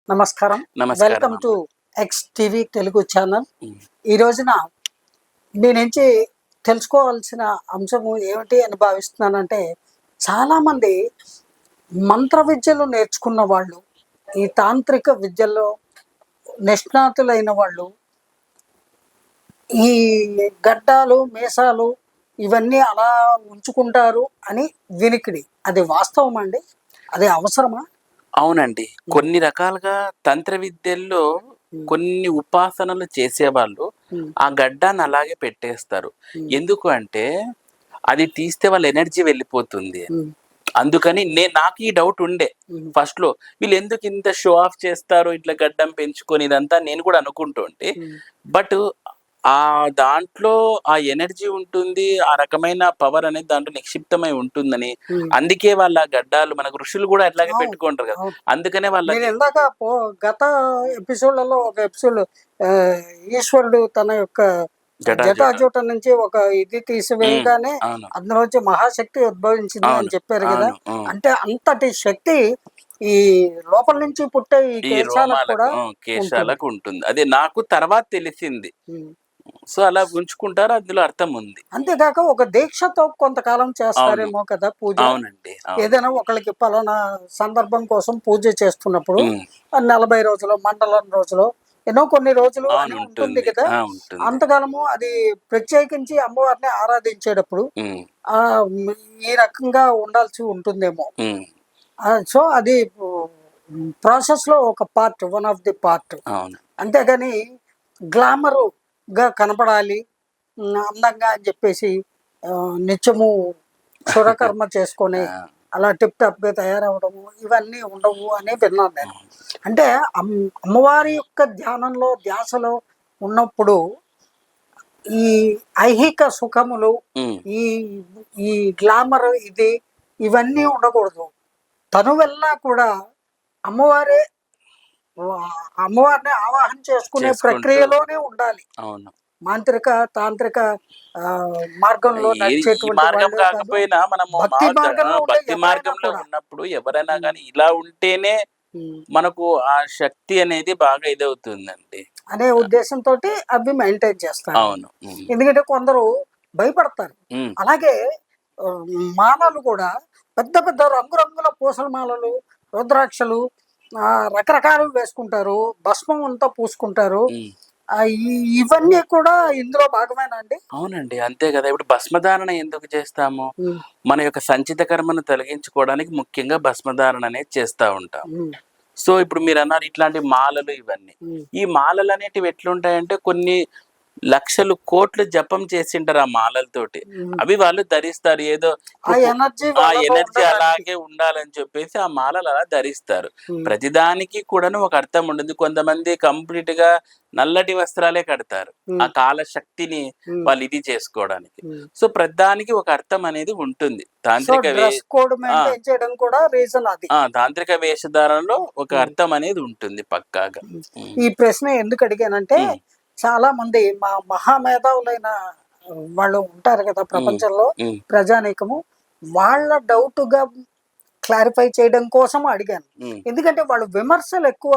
నమస్కారం. నమస్కారం వెల్కమ్ అమ్మ. To X TV Telugu channel. Um, ఈ రోజున మీ నుంచి తెలుసుకోవాల్సిన అంశము ఏమిటి అని భావిస్తున్నానంటే, చాలామంది మంత్ర విద్యలు నేర్చుకున్న వాళ్ళు, ఈ తాంత్రిక విద్యల్లో నిష్ణాతులైన వాళ్ళు, ఈ గడ్డాలు మీసాలు ఇవన్నీ అలా ఉంచుకుంటారు అని వినికిడి. అది వాస్తవం అండి? అది అవసరమా? అవునండి. కొన్ని రకాలుగా తంత్ర విద్యల్లో ఉమ్, కొన్ని ఉపాసనలు చేసేవాళ్ళు ఉమ్, ఆ గడ్డాన్ని అలాగే పెట్టేస్తారు. ఉమ్, ఎందుకు అంటే అది తీస్తే వాళ్ళ ఎనర్జీ వెళ్ళిపోతుంది. ఉమ్, అందుకని నాకు ఈ డౌట్ ఉండే ఉమ్, ఫస్ట్ లో, వీళ్ళు ఎందుకు ఇంత షో ఆఫ్ చేస్తారు ఇట్లా గడ్డం పెంచుకొని, ఇదంతా నేను కూడా అనుకుంటూ ఉంటే. ఉమ్, బట్ ఆ దాంట్లో ఆ ఎనర్జీ ఉంటుంది, ఆ రకమైన పవర్ అనేది దాంట్లో నిక్షిప్తమై ఉంటుందని. ఉమ్. అందుకే వాళ్ళ గడ్డాలు మనకు ఋషులు కూడా అట్లాగే అవును. పెట్టుకుంటారు కదా. అవును. అందుకనే నేను వాళ్ళది. ఇందాక గత ఎపిసోడ్లలో ఒక ఎపిసోడ్ ఈశ్వరుడు తన యొక్క జటాజుట. జటాజూట నుంచి ఒక ఇది ఉమ్, తీసివేయగానే అవును అందులోంచి మహాశక్తి ఉద్భవించింది అని అవును చెప్పారు కదా. అవును. అంటే అంతటి శక్తి ఈ లోపల నుంచి పుట్టే ఈ ఈ కేశాలకు రోమాలకు కూడా ఉంటుంది. కేశాలకు ఉంటుంది. అదే నాకు తర్వాత తెలిసింది. ఉమ్. సో అలా ఉంచుకుంటారు, అందులో అర్థం ఉంది. అంతేకాక ఒక దీక్షతో కొంతకాలం అవును చేస్తారేమో కదా పూజ. అవునండి అవును. ఏదైనా ఒకళ్ళకి పలానా సందర్భం కోసం పూజ చేస్తున్నప్పుడు ఉమ్, 40 రోజులు, మండలం రోజులు, ఎన్నో కొన్ని రోజులు అవును అని ఉంటుంది ఉంటుంది. కదా. ఉంటుంది. అంతకాలము అది ప్రత్యేకించి అమ్మవారిని ఆరాధించేటప్పుడు ఉమ్, ఆ ఈ రకంగా ఉండాల్సి ఉంటుందేమో. ఉమ్, సో అది ప్రాసెస్ లో ఒక part, one of the part. అవును. అంతేగాని గ్లామరుగా కనపడాలి, అందంగా అని చెప్పేసి ఆ, నిత్యము క్షురకర్మ చేసుకొని ఆ, అలా టిప్ టాప్గా తయారవడము ఇవన్నీ ఉండవు అని విన్నాను నేను. అవును. అంటే అమ్మవారి యొక్క ధ్యానంలో ధ్యాసలో ఉన్నప్పుడు ఈ ఐహిక సుఖములు, ఉమ్, ఈ ఈ గ్లామర్ ఇది ఇవన్నీ ఉండకూడదు. తను వెళ్ళా కూడా అమ్మవారే అమ్మవారిని ఆవాహన చేసుకునే చేసుకుంటూ. ప్రక్రియలోనే ఉండాలి. అవును. మాంత్రిక తాంత్రిక ఆ, మార్గంలో ఈ నడిచేటువంటి మార్గం వాళ్ళే కాదు, కాకపోయినా మనము భక్తి మార్గంలో ఉండే భక్తి ఎవరైనా మార్గంలో కూడా. ఉన్నప్పుడు ఎవరైనా ఉమ్, కానీ ఇలా ఉంటేనే ఉమ్. మనకు ఆ శక్తి అనేది బాగా ఇదవుతుందండి. అనే ఉద్దేశంతో అవి మెయింటైన్ చేస్తారు. అవును. ఉమ్, ఎందుకంటే కొందరు భయపడతారు. ఉమ్, అలాగే ఆ, మాలలు కూడా పెద్ద పెద్ద రంగురంగుల పూసల మాలలు, రుద్రాక్షలు, రకరకాలు వేసుకుంటారు, భస్మం అంతా పూసుకుంటారు. ఉమ్. ఇవన్నీ కూడా ఇందులో భాగమేనండి. అవునండి, అంతే కదా. ఇప్పుడు భస్మధారణ ఎందుకు చేస్తాము? ఉమ్, మన యొక్క సంచిత కర్మను తొలగించుకోవడానికి ముఖ్యంగా భస్మధారణ అనేది చేస్తూ ఉంటాం. ఉమ్, సో ఇప్పుడు మీరు అన్నారు ఇట్లాంటి మాలలు ఇవన్నీ. ఉమ్, ఈ మాలలు అనేటివి ఎట్లుంటాయంటే కొన్ని లక్షలు కోట్లు జపం చేసింటారు ఆ మాలలతోటి. ఉమ్. అవి వాళ్ళు ధరిస్తారు. ఏదో ఆ ఇప్పుడు ఎనర్జీ ఆ వాళ్ళలో ఎనర్జీ ఉండడానికి. అలాగే ఉండాలని చెప్పేసి ఆ మాలలు అలా ధరిస్తారు. ఉమ్, ప్రతిదానికి కూడాను ఒక అర్థం ఉంటుంది. కొంతమంది కంప్లీట్ గా నల్లటి వస్త్రాలే కడతారు ఆ ఉమ్, కాల శక్తిని ఉమ్, వాళ్ళు ఇది చేసుకోవడానికి. ఉమ్. సో ప్రతిదానికి ఒక అర్థం అనేది ఉంటుంది. సో తాంత్రిక డ్రెస్ కోడ్ ఆ మెయింటైన్ చేయడం కూడా రీజన్ అది. తాంత్రిక వేషధారణలో ఒక ఉమ్. అర్థం అనేది ఉంటుంది పక్కాగా. ఉమ్, ఈ ప్రశ్న ఎందుకు అడిగానంటే, ఉమ్, చాలా మంది మహామేధావులైన వాళ్ళు ఉంటారు కదా ఉమ్, ప్రపంచంలో, ఉమ్, ప్రజానీకము, వాళ్ళ డౌట్గా క్లారిఫై చేయడం కోసం అడిగాను. ఉమ్, ఎందుకంటే వాళ్ళు విమర్శలు ఎక్కువ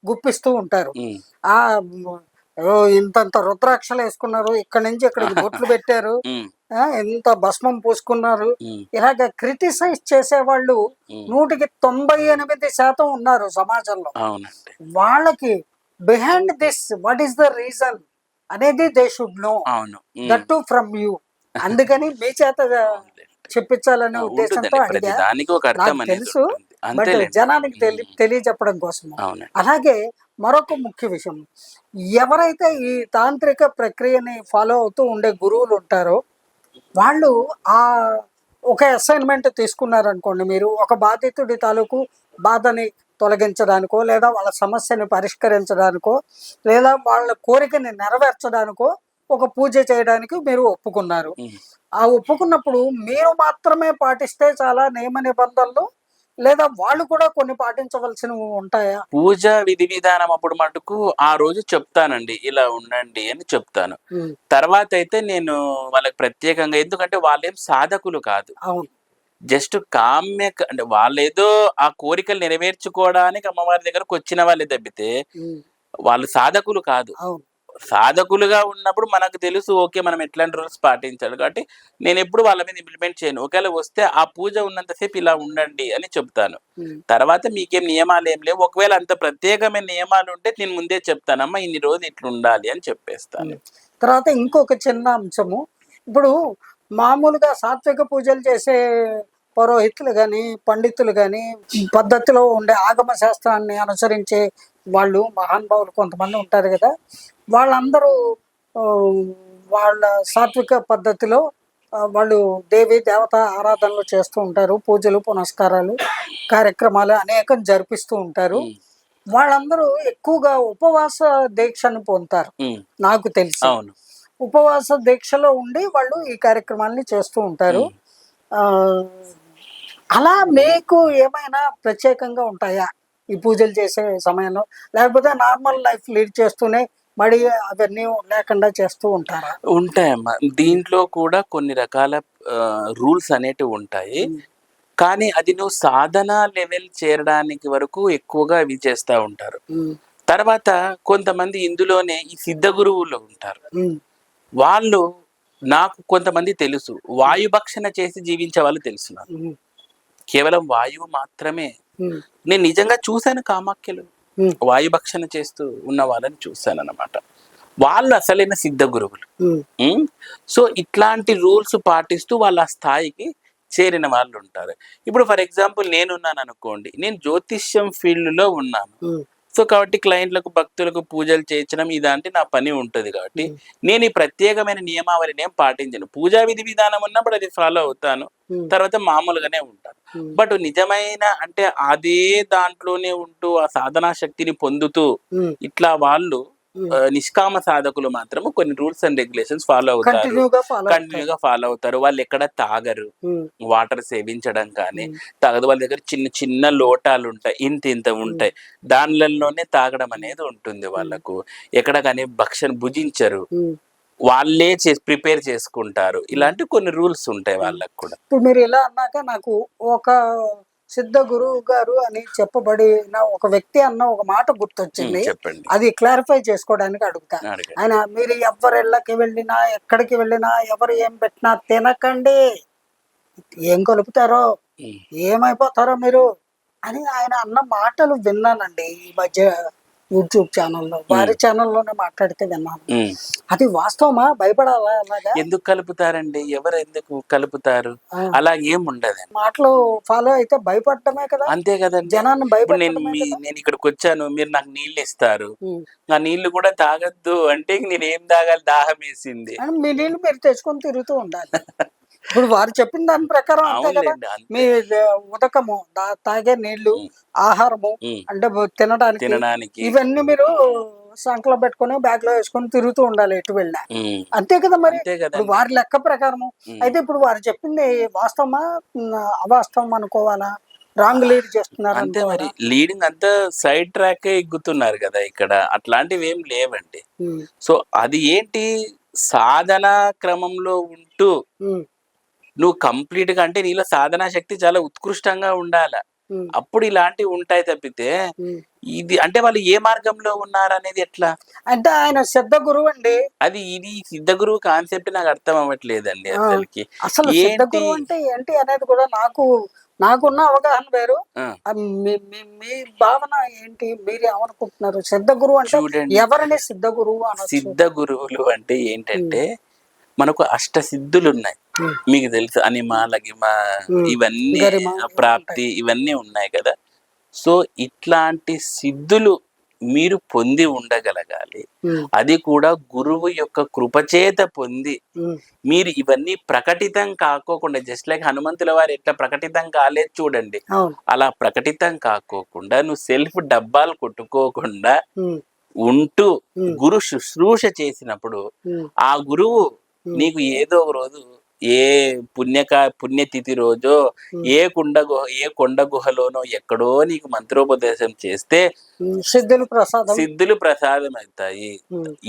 గుప్పిస్తూ ఉంటారు. ఉమ్. ఆ ఇంతంత రుద్రాక్షలు వేసుకున్నారు, ఇక్కడి నుంచి ఇక్కడికి బొట్లు పెట్టారు, ఉమ్, ఎంత భస్మం పూసుకున్నారు, ఉమ్, ఇలాగ క్రిటిసైజ్ చేసేవాళ్ళు ఉమ్. 98% ఉన్నారు సమాజంలో. అవునండి. వాళ్ళకి behind this what is the reason అనేది దే షుడ్ నో, అవును. That to from you. అందుకని మీ చేత అవునులేండి. చెప్పించాలనే ఉద్దేశంతో ఉంటుందండి, ప్రతి అడిగా. దానికి ఒక అర్థం నాకు అనేది తెలుసు, ఉంటుంది. బట్ అంతేలేండి. జనానికి ఉమ్, తెలియజెప్పడం కోసము. అవునండి. అలాగే మరొక ముఖ్య విషయం, ఎవరైతే ఈ తాంత్రిక ప్రక్రియని ఫాలో అవుతూ ఉండే గురువులు ఉంటారో వాళ్ళు ఆ ఒక అసైన్మెంట్ తీసుకున్నారనుకోండి, మీరు ఒక బాధితుడి తాలూకు బాధని తొలగించడానికో, లేదా వాళ్ళ సమస్యని పరిష్కరించడానికో, లేదా వాళ్ళ కోరికని నెరవేర్చడానికో ఒక పూజ చేయడానికి మీరు ఒప్పుకున్నారు. ఉమ్. ఆ ఒప్పుకున్నప్పుడు మీరు మాత్రమే పాటిస్తే చాలా నియమ నిబంధనలు, లేదా వాళ్ళు కూడా కొన్ని పాటించవలసినవి ఉంటాయా? పూజ విధి విధానం అప్పుడు మటుకు ఆ రోజు చెప్తానండి, ఇలా ఉండండి అని చెప్తాను. ఉమ్, తర్వాత అయితే నేను వాళ్ళకి ప్రత్యేకంగా, ఎందుకంటే వాళ్ళేం సాధకులు కాదు. అవును. జస్ట్ అంటే వాళ్ళేదో ఆ కోరికలు నెరవేర్చుకోవడానికి అమ్మవారి దగ్గరకు వచ్చిన వాళ్ళే తప్పితే ఉమ్, వాళ్ళు సాధకులు కాదు. అవును. సాధకులుగా ఉన్నప్పుడు మనకు తెలుసు ఓకే మనం ఎట్లాంటి రూల్స్ పాటించాలి. కాబట్టి నేను ఎప్పుడు వాళ్ళ మీద ఇంప్లిమెంట్ చేయను. ఒకవేళ వస్తే ఆ పూజ ఉన్నంతసేపు ఇలా ఉండండి అని చెప్తాను. ఉమ్, తర్వాత మీకేం నియమాలు ఏం లేవు. ఒకవేళ అంత ప్రత్యేకమైన నియమాలు ఉంటే నేను ముందే చెప్తానమ్మా ఇన్ని రోజులు ఇట్లా ఉండాలి అని చెప్పేస్తాను. ఉమ్. తర్వాత ఇంకొక చిన్న అంశము, ఇప్పుడు మామూలుగా సాత్విక పూజలు చేసే పురోహితులు కానీ పండితులు కానీ పద్ధతిలో ఉండే ఆగమ శాస్త్రాన్ని అనుసరించే వాళ్ళు మహానుభావులు కొంతమంది ఉంటారు కదా, వాళ్ళందరూ ఆ, వాళ్ళ సాత్విక పద్ధతిలో వాళ్ళు దేవి దేవత ఆరాధనలు చేస్తూ ఉంటారు, పూజలు పునస్కారాలు కార్యక్రమాలు అనేకం జరిపిస్తూ ఉంటారు. ఉమ్, వాళ్ళందరూ ఎక్కువగా ఉపవాస దీక్షను పొందుతారు ఉమ్, నాకు తెలిసి. అవును. ఉపవాస దీక్షలో ఉండి వాళ్ళు ఈ కార్యక్రమాల్ని చేస్తూ ఉంటారు. ఉమ్. ఆ, అలా మీకు ఏమైనా ప్రత్యేకంగా ఉంటాయా ఈ పూజలు చేసే సమయంలో, లేకపోతే నార్మల్ లైఫ్ లీడ్ చేస్తూనే మరి అవన్నీ లేకుండా చేస్తూ ఉంటారా? ఉంటాయమ్మా. దీంట్లో కూడా కొన్ని రకాల రూల్స్ అనేటివి ఉంటాయి. ఉమ్, కానీ అది నువ్వు సాధన లెవెల్ చేరడానికి వరకు ఎక్కువగా అవి చేస్తూ ఉంటారు. ఉమ్, తర్వాత కొంతమంది ఇందులోనే ఈ సిద్ధ గురువులు ఉంటారు. ఉమ్, వాళ్ళు నాకు కొంతమంది తెలుసు. వాయుభక్షణ చేసి జీవించే వాళ్ళు తెలుసు నాకు. ఉమ్, కేవలం వాయువు మాత్రమే. ఉమ్, నేను నిజంగా చూశాను కామాఖ్యలు. ఉమ్, వాయుభక్షణ చేస్తూ ఉన్న వాళ్ళని చూశాను అన్నమాట. వాళ్ళు అసలైన సిద్ధ గురువులు. ఉమ్, ఉమ్. సో ఇట్లాంటి రూల్స్ పాటిస్తూ వాళ్ళ ఆ స్థాయికి చేరిన వాళ్ళు ఉంటారు. ఇప్పుడు ఫర్ ఎగ్జాంపుల్ నేనున్నాను అనుకోండి, నేను జ్యోతిష్యం ఫీల్డ్లో ఉన్నాను. ఉమ్, సో కాబట్టి క్లయింట్లకు భక్తులకు పూజలు చేయించడం ఇదంటే నా పని ఉంటుంది. కాబట్టి నేను ఈ ప్రత్యేకమైన నియమావళిని ఏం పాటించను. పూజా విధి విధానం ఉన్నప్పుడు అది ఫాలో అవుతాను, ఉమ్, తర్వాత మామూలుగానే ఉంటాను. ఉమ్, బట్ నిజమైన అంటే అదే దాంట్లోనే ఉంటూ ఆ సాధనా శక్తిని పొందుతూ ఉమ్, ఇట్లా వాళ్ళు ఉమ్. నిష్కామ సాధకులు మాత్రము కొన్ని రూల్స్ అండ్ రెగ్యులేషన్స్ ఫాలో అవుతారు, కంటిన్యూగా ఫాలో అవుతారు. కంటిన్యూగా ఫాలో అవుతారు. వాళ్ళు ఎక్కడ తాగరు, ఉమ్, వాటర్ సేవించడం కానీ ఉమ్, తాగదు. వాళ్ళ దగ్గర చిన్న చిన్న లోటాలు ఉంటాయి, ఇంత ఇంత ఉంటాయి, దానిలోనే తాగడం అనేది ఉంటుంది వాళ్ళకు. ఎక్కడ కానీ భక్షణ భుజించరు, ఉమ్. వాళ్ళే ప్రిపేర్ చేసుకుంటారు. ఇలాంటి కొన్ని రూల్స్ ఉంటాయి వాళ్ళకు కూడా. ఇప్పుడు మీరు ఇలా అన్నాక నాకు ఒక సిద్ధ గురువు గారు అని చెప్పబడిన ఒక వ్యక్తి అన్న ఒక మాట గుర్తొచ్చింది. చెప్పండి. అది క్లారిఫై చేసుకోవడానికి అడుగుతా. అడగండి. ఆయన మీరు ఎవరిళ్ళకి వెళ్ళినా ఎక్కడికి వెళ్ళినా ఎవరు ఏం పెట్టినా తినకండి, ఏం కలుపుతారో ఉమ్, ఏమైపోతారో మీరు అని ఆయన అన్న మాటలు విన్నానండి ఈ మధ్య యూట్యూబ్ ఛానల్లో, వారి ఛానల్లోనే మాట్లాడితే విన్నాను. ఉమ్. అది వాస్తవమా? భయపడాలా అలాగా? ఎందుకు కలుపుతారండి? ఎవరు ఎందుకు కలుపుతారు? ఆ, అలా ఏం ఉండదు. మాటలు ఫాలో అయితే భయపడటమే కదా, అంతే కదండి. జనాన్ని ఇప్పుడు నేను భయపెట్టడమే కదా. నేను ఇక్కడికి వచ్చాను, మీరు నాకు నీళ్ళు ఇస్తారు, ఉమ్. ఆ నీళ్లు కూడా తాగద్దు అంటే నేను ఏం తాగాలి? దాహం వేసింది. అని మీ నీళ్ళు మీరు తెచ్చుకొని తిరుగుతూ ఉండాలి. ఇప్పుడు వారు చెప్పిన దాని ప్రకారం అంతే కదా. అవునులేండి, మీ అంతే. ఉదకము తాగే నీళ్లు, ఉమ్, ఆహారము ఉమ్. అంటే తినడానికి తినడానికి. ఇవన్నీ మీరు సంకలో పెట్టుకొని బ్యాగ్ లో వేసుకొని తిరుగుతూ ఉండాలి ఎటు వెళ్ళినా. ఉమ్, అంతే కదా మరి. అంతే ఇప్పుడు కదండి. వారి లెక్క ప్రకారము ఉమ్. అయితే ఇప్పుడు వారు చెప్పింది వాస్తవమా అవాస్తవం అనుకోవాలా, రాంగ్ లీడ్ చేస్తున్నారు అంతే మరి. అనుకోవాలా? లీడింగ్ అంతా సైడ్ ట్రాక్ ఎక్కుతున్నారు కదా ఇక్కడ. అట్లాంటివి ఏం లేవండి. ఉమ్, సో అది ఏంటి, సాధనా క్రమంలో ఉంటూ ఉమ్, నువ్వు కంప్లీట్ గా అంటే నీలో సాధనా శక్తి చాలా ఉత్కృష్టంగా ఉండాల. ఉమ్, అప్పుడు ఇలాంటివి ఉంటాయి తప్పితే ఉమ్. ఇది అంటే వాళ్ళు ఏ మార్గంలో ఉన్నారు అనేది ఎట్లా? అంటే ఆయన సిద్ధ గురువు అండి. ఇది సిద్ధ గురువు కాన్సెప్ట్ నాకు అర్థం అవ్వట్లేదండి ఆ, అసలుకి. అసలు సిద్ధ ఏంటి? గురువు అంటే ఏంటి అనేది కూడా నాకున్న అవగాహన వేరు. ఆ, మీ భావన ఏంటి, మీరు ఏమనుకుంటున్నారు? సిద్ధ గురువు అంటే చూడండి, ఎవరిని సిద్ధ గురువు అనొచ్చు? సిద్ధ గురువులు అంటే ఏంటంటే మనకు అష్ట సిద్ధులు ఉన్నాయి. ఉమ్, మీకు తెలుసు అనిమ లగిమ ఉమ్, ఇవన్నీ గరిమ ప్రాప్తి ఇవన్నీ ఉన్నాయి కదా. సో ఇట్లాంటి సిద్ధులు మీరు పొంది ఉండగలగాలి. ఉమ్, అది కూడా గురువు యొక్క కృపచేత పొంది ఉమ్, మీరు ఇవన్నీ ప్రకటితం కాకోకుండా, జస్ట్ లైక్ హనుమంతుల వారు ఎట్లా ప్రకటితం కాలేదు చూడండి, అవును. అలా ప్రకటితం కాకోకుండా నువ్వు సెల్ఫ్ డబ్బాలు కొట్టుకోకుండా ఉమ్, ఉంటూ ఉమ్, గురు శుశ్రూష చేసినప్పుడు ఉమ్, ఆ గురువు నీకు ఏదో ఒక రోజు ఏ పుణ్యతిథి రోజో ఏ కొండ గుహలోనో ఎక్కడో నీకు మంత్రోపదేశం చేస్తే సిద్ధులు ప్రసాదం అవుతాయి.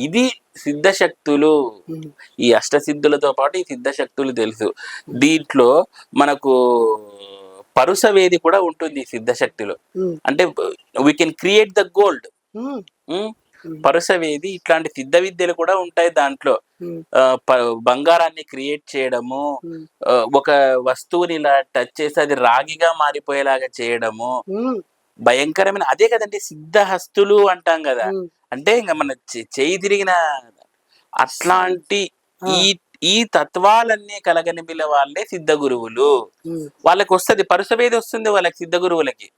ఇది సిద్ధశక్తులు. ఈ అష్టసిద్ధులతో పాటు ఈ సిద్ధశక్తులు తెలుసు. దీంట్లో మనకు పరుసవేది కూడా ఉంటుంది సిద్ధశక్తిలో. అంటే we can create the gold. పరుసవేది ఇట్లాంటి సిద్ధ విద్యలు కూడా ఉంటాయి దాంట్లో. బంగారాన్ని క్రియేట్ చేయడము, ఒక వస్తువుని ఇలా టచ్ చేసి అది రాగిగా మారిపోయేలాగా చేయడము, భయంకరమైన అదే కదండి సిద్ధహస్తులు అంటాం కదా. అంటే ఇంకా మన చేయి తిరిగిన అట్లాంటి ఈ తత్వాలన్నీ కలగనిపిల వాళ్ళే సిద్ధ గురువులు. వాళ్ళకి వస్తుంది పరుసవేది వస్తుంది వాళ్ళకి, సిద్ధ గురువులకి.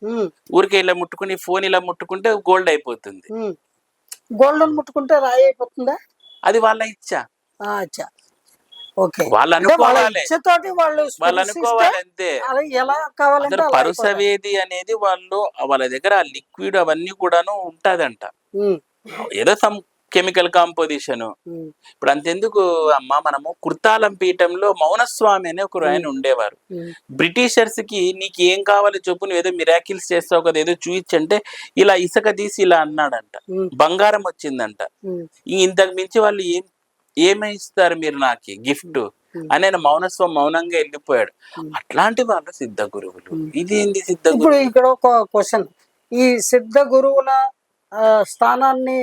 ఊరికే ఇలా ముట్టుకుని ఫోన్ ఇలా ముట్టుకుంటే గోల్డ్ అయిపోతుంది. గోల్డ్ ముట్టుకుంటే రాయి అయిపోతుందా? అది వాళ్ళ ఇచ్చ. వాళ్ళు అనుకోవాలి అంతే. పరుసవేది అనేది వాళ్ళ దగ్గర లిక్విడ్ అవన్నీ కూడాను ఉంటదంట. ఏదో సమ్ కెమికల్ కాంపోజిషన్. ఇప్పుడు అంతెందుకు అమ్మా, మనము కుర్తాలం పీఠంలో మౌనస్వామి అనే ఒక ఆయన ఉండేవారు. బ్రిటిషర్స్ కి నీకు ఏం కావాలి చెప్పు, నువ్వు ఏదో మిరాకిల్స్ చేస్తావు కదా, ఏదో చూయించంటే ఇలా ఇసుక తీసి ఇలా అన్నాడంట, బంగారం వచ్చిందంట. ఇంతకు మించి వాళ్ళు ఏమి ఇస్తారు మీరు నాకు గిఫ్ట్ అని ఆయన మౌనంగా వెళ్ళిపోయాడు. అట్లాంటి వాళ్ళు సిద్ధ గురువులు. ఇది ఏంది సిద్ధ గురువు? ఇక్కడ ఒక క్వశ్చన్, ఈ సిద్ధ గురువుల స్థానాన్ని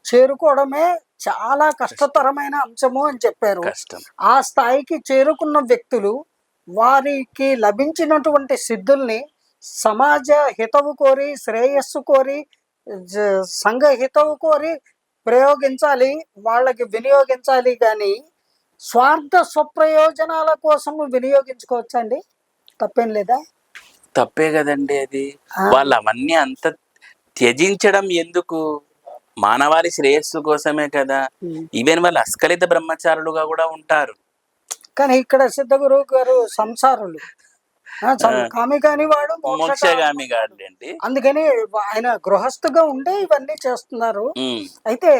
చేరుకోవడమే చాలా కష్టతరమైన అంశము అని చెప్పారు. ఆ స్థాయికి చేరుకున్న వ్యక్తులు వారికి లభించినటువంటి సిద్ధుల్ని సమాజ హితవు కోరి, శ్రేయస్సు కోరి, సంఘ హితవు కోరి ప్రయోగించాలి, వాళ్ళకి వినియోగించాలి. కానీ స్వార్థ స్వప్రయోజనాల కోసం వినియోగించుకోవచ్చండి, తప్పేం లేదా? తప్పే కదండి అది. వాళ్ళు అవన్నీ అంత త్యజించడం ఎందుకు? మానవాళి శ్రేయస్సు కోసమే కదా. ఈవెన్ వాళ్ళు అస్కలిత బ్రహ్మచారులుగా కూడా ఉంటారు. కానీ ఇక్కడ సిద్ధ గురువు గారు సంసారులు, కామి కాని వాడు మోక్షగామి కాదండి. అందుకని ఆయన గృహస్థుగా ఉండే ఇవన్నీ చేస్తున్నారు. అయితే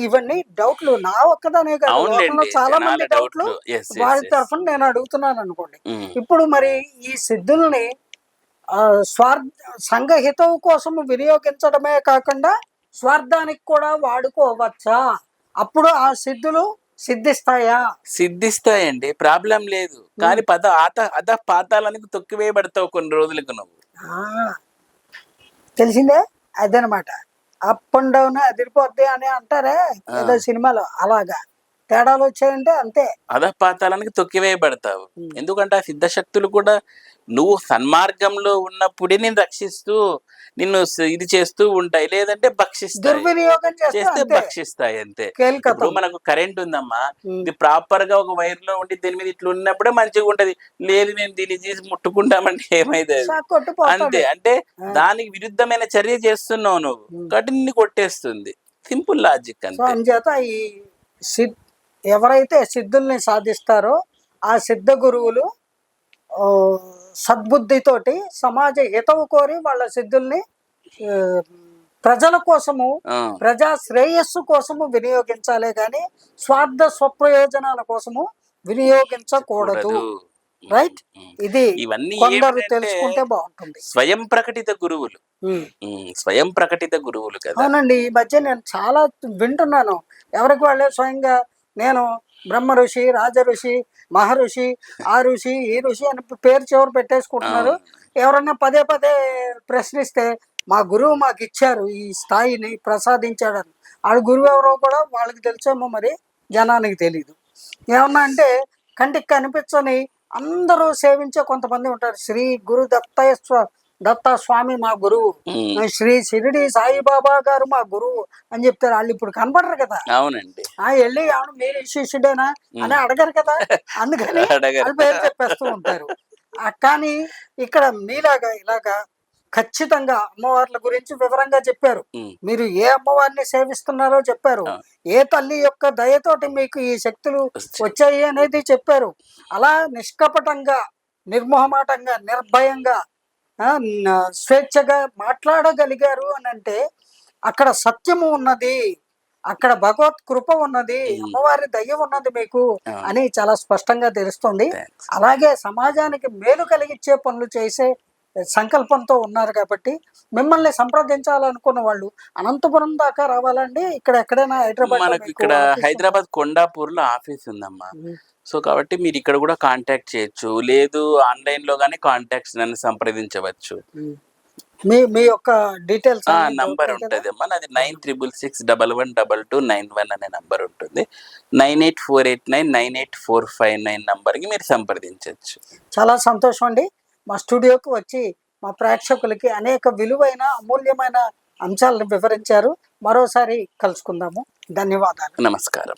ఇవన్నీ డౌట్లు నా ఒక్కదానే కాదు, చాలా మంది డౌట్లు వారి తరఫున నేను అడుగుతున్నాను అనుకోండి. ఇప్పుడు మరి ఈ సిద్ధుల్ని సంఘహితవు కోసం వినియోగించడమే కాకుండా స్వార్థానికి కూడా వాడుకోవచ్చా? అప్పుడు ఆ సిద్ధులు సిద్ధిస్తాయండి, ప్రాబ్లం లేదు. కానీ అద పాతాలనికి తొక్కివేయబడతావు కొన్ని రోజులకు నువ్వు. తెలిసిందే అదనమాట. అప్ అండ్ డౌన్ అదిరిపోద్ది అని అంటారే ఏదో సినిమాలో, అలాగా తేడాలు వచ్చాయంటే అంతే, అధపాతాలనికి తొక్కివేయబడతావు. ఎందుకంటే ఆ సిద్ధశక్తులు కూడా నువ్వు సన్మార్గంలో ఉన్నప్పుడే నేను రక్షిస్తూ నిన్ను ఇది చేస్తూ ఉంటాయి, లేదంటే చేస్తే భక్షిస్తాయి అంతే. ఇప్పుడు మనకు కరెంట్ ఉందమ్మా, ఇది ప్రాపర్ గా ఒక వైర్ లో ఉండి దీని మీద ఇట్లా ఉన్నప్పుడే మంచిగా ఉంటది. లేదు మేము దీన్ని తీసి ముట్టుకుంటామంటే ఏమైతే అంతే. అంటే దానికి విరుద్ధమైన చర్య చేస్తున్నావు నువ్వు, కాబట్టి నిన్ను కొట్టేస్తుంది. సింపుల్ లాజిక్ అంతే. ఎవరైతే సిద్ధుల్ని సాధిస్తారో ఆ సిద్ధ గురువులు సద్బుద్ధితోటి సమాజ హితవు కోరి వాళ్ళ సిద్ధుల్ని ప్రజల కోసము, ప్రజా శ్రేయస్సు కోసము వినియోగించాలే గాని స్వార్థ స్వప్రయోజనాల కోసము వినియోగించకూడదు. రైట్? ఇది ఇవన్నీ కొందరు తెలుసుకుంటే బాగుంటుంది. స్వయం ప్రకటిత గురువులు, స్వయం ప్రకటిత గురువులు కదా. అవునండి, ఈ మధ్య నేను చాలా వింటున్నాను. ఎవరికి వాళ్ళే స్వయంగా నేను బ్రహ్మ ఋషి, రాజ ఋషి, మహర్షి, ఆ ఋషి, ఈ ఋషి అని పేరు చివరు పెట్టేసుకుంటున్నారు. ఎవరన్నా పదే ప్రశ్నిస్తే మా గురువు మాకు ఇచ్చారు, ఈ స్థాయిని ప్రసాదించాడని. వాళ్ళ గురువు ఎవరో కూడా వాళ్ళకి తెలిసేమో, మరి జనానికి తెలీదు. ఏమన్నా అంటే కంటికి కనిపించని అందరూ సేవించే కొంతమంది ఉంటారు. శ్రీ గురు దత్త స్వామి మా గురువు, శ్రీ షిరిడి సాయిబాబా గారు మా గురువు అని చెప్తారు. వాళ్ళు ఇప్పుడు కనపడరు కదా. అవునండి. వెళ్ళి అవును మీరు శిష్యుడేనా అని అడగరు కదా, అందుకని వాళ్ళ పేరు చెప్పేస్తూ ఉంటారు. కానీ ఇక్కడ మీలాగా ఇలాగా ఖచ్చితంగా అమ్మవార్ల గురించి వివరంగా చెప్పారు. మీరు ఏ అమ్మవారిని సేవిస్తున్నారో చెప్పారు, ఏ తల్లి యొక్క దయతోటి మీకు ఈ శక్తులు వచ్చాయి అనేది చెప్పారు. అలా నిష్కపటంగా, నిర్మోహమాటంగా, నిర్భయంగా, స్వేచ్ఛగా మాట్లాడగలిగారు అని అంటే అక్కడ సత్యము ఉన్నది. అక్కడ భగవత్ కృప ఉన్నది, అమ్మవారి దయ్యం ఉన్నది మీకు అని చాలా స్పష్టంగా తెలుస్తుంది. థ్యాంక్స్. అలాగే సమాజానికి మేలు కలిగించే పనులు చేసే సంకల్పంతో ఉన్నారు కాబట్టి మిమ్మల్ని సంప్రదించాలనుకున్న వాళ్ళు అనంతపురం దాకా రావాలండి, ఇక్కడ ఎక్కడైనా హైదరాబాద్ మనకు ఇక్కడ హైదరాబాద్ కొండాపూర్లో ఆఫీస్ ఉందమ్మా. సో కాబట్టి మీరు ఇక్కడ కూడా కాంటాక్ట్ చేయొచ్చు, లేదు ఆన్లైన్ లో గానీ కాంటాక్ట్స్ నన్ను సంప్రదించవచ్చు. మీ మీ యొక్క డీటెయిల్స్ నంబర్ ఉంటుంది అమ్మా, నాది 9666112291 అనే నంబర్ ఉంటుంది. 9848998459 నంబర్కి మీరు సంప్రదించవచ్చు. చాలా సంతోషం అండి, మా స్టూడియోకి వచ్చి మా ప్రేక్షకులకి అనేక విలువైన అమూల్యమైన అంశాలను వివరించారు. మరోసారి కలుసుకుందాము. ధన్యవాదాలు. నమస్కారం.